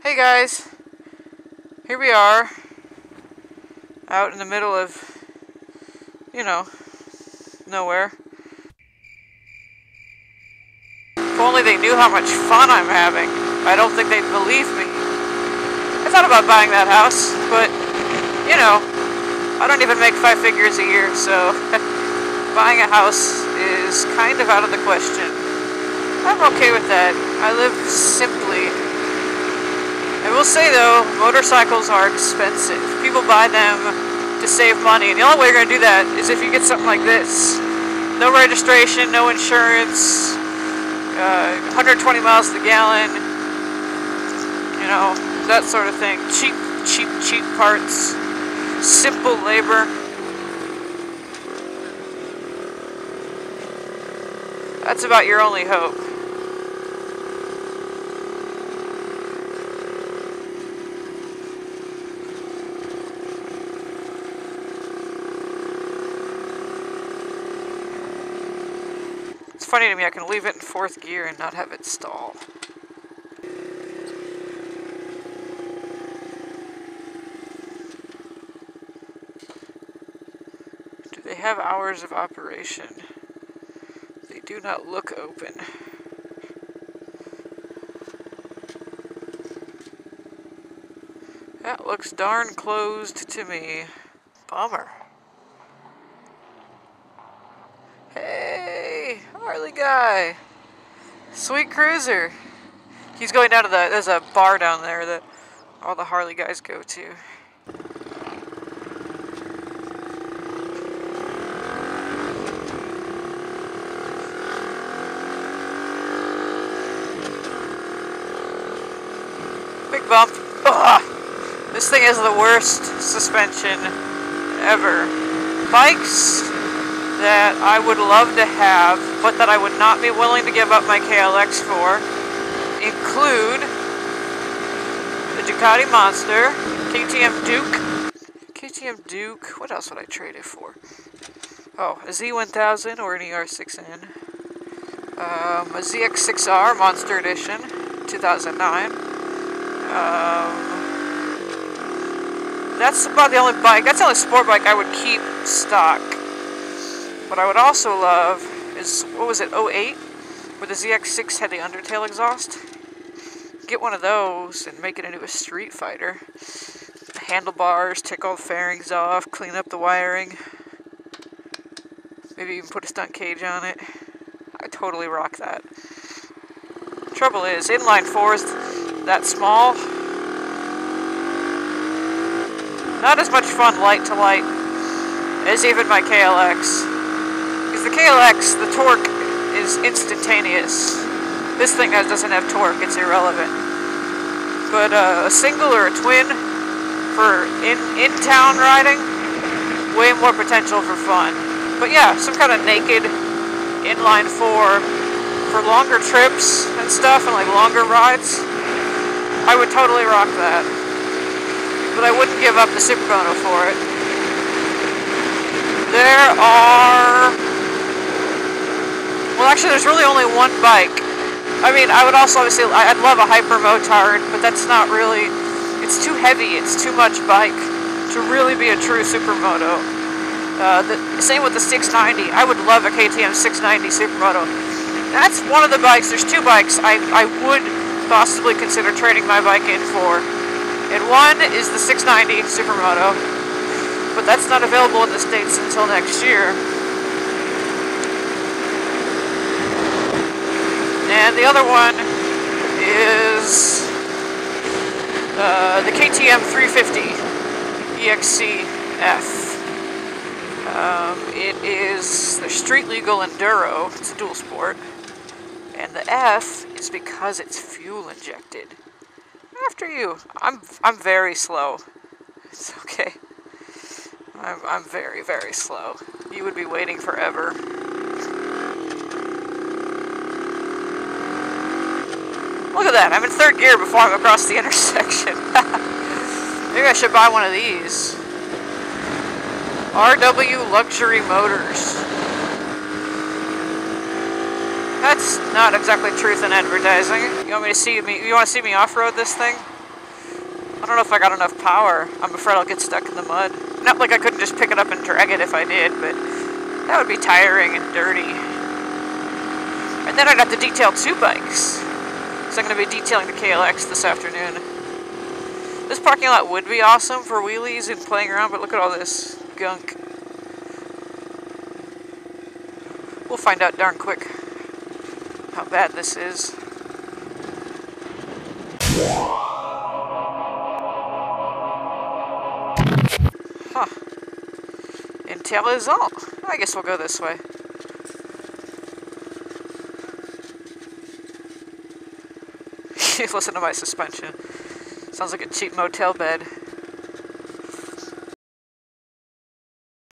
Hey guys, here we are, out in the middle of, nowhere. If only they knew how much fun I'm having. I don't think they'd believe me. I thought about buying that house, but, I don't even make 5 figures a year, so buying a house is kind of out of the question. I'm okay with that. I live simply. I will say though, motorcycles are expensive. People buy them to save money, and the only way you're going to do that is if you get something like this. No registration, no insurance, 120 miles to the gallon, that sort of thing. Cheap parts, simple labor. That's about your only hope. It's funny to me, I can leave it in 4th gear and not have it stall. Do they have hours of operation? They do not look open. That looks darn closed to me. Bummer. Hey, Harley guy. Sweet cruiser. He's going down to there's a bar down there that all the Harley guys go to. Big bump. Ugh. This thing has the worst suspension ever. Bikes that I would love to have, but that I would not be willing to give up my KLX for, include the Ducati Monster, KTM Duke, what else would I trade it for? Oh, a Z1000 or an ER6N, a ZX6R Monster Edition, 2009, that's about the only bike, that's the only sport bike I would keep stock. What I would also love is, what was it, 08? Where the ZX6 had the undertail exhaust? Get one of those and make it into a street fighter. Handlebars, take all the fairings off, clean up the wiring. Maybe even put a stunt cage on it. I totally rock that. Trouble is, inline 4 is that small. Not as much fun light to light as even my KLX. Because the KLX, the torque is instantaneous. This thing doesn't have torque, it's irrelevant. But a single or a twin for in-town riding, way more potential for fun. But yeah, some kind of naked inline 4 for longer trips and stuff, and like longer rides, I would totally rock that. But I wouldn't give up the Supermoto for it. There are... Well, actually, there's really only one bike. I mean, I would also obviously... I'd love a Hyper Motard, but that's not really... It's too heavy. It's too much bike to really be a true Supermoto. Same with the 690. I would love a KTM 690 Supermoto. That's one of the bikes. There's 2 bikes I would possibly consider trading my bike in for. And one is the 690 Supermoto, but that's not available in the States until next year. And the other one is the KTM 350 exc-f. It is the street legal enduro. It's a dual sport, and the F is because it's fuel injected. After you. I'm very slow. It's okay. I'm very, very slow. You would be waiting forever. Look at that, I'm in 3rd gear before I'm across the intersection. Maybe I should buy one of these. RW Luxury Motors. That's not exactly truth in advertising. You want to see me off-road this thing? I don't know if I got enough power. I'm afraid I'll get stuck in the mud. Not like I couldn't just pick it up and drag it if I did, but that would be tiring and dirty. And then I'd have to detail 2 bikes. So I'm going to be detailing the KLX this afternoon. This parking lot would be awesome for wheelies and playing around, but look at all this gunk. We'll find out darn quick how bad this is. Huh. Intel is all. I guess we'll go this way. Listen to my suspension. Sounds like a cheap motel bed.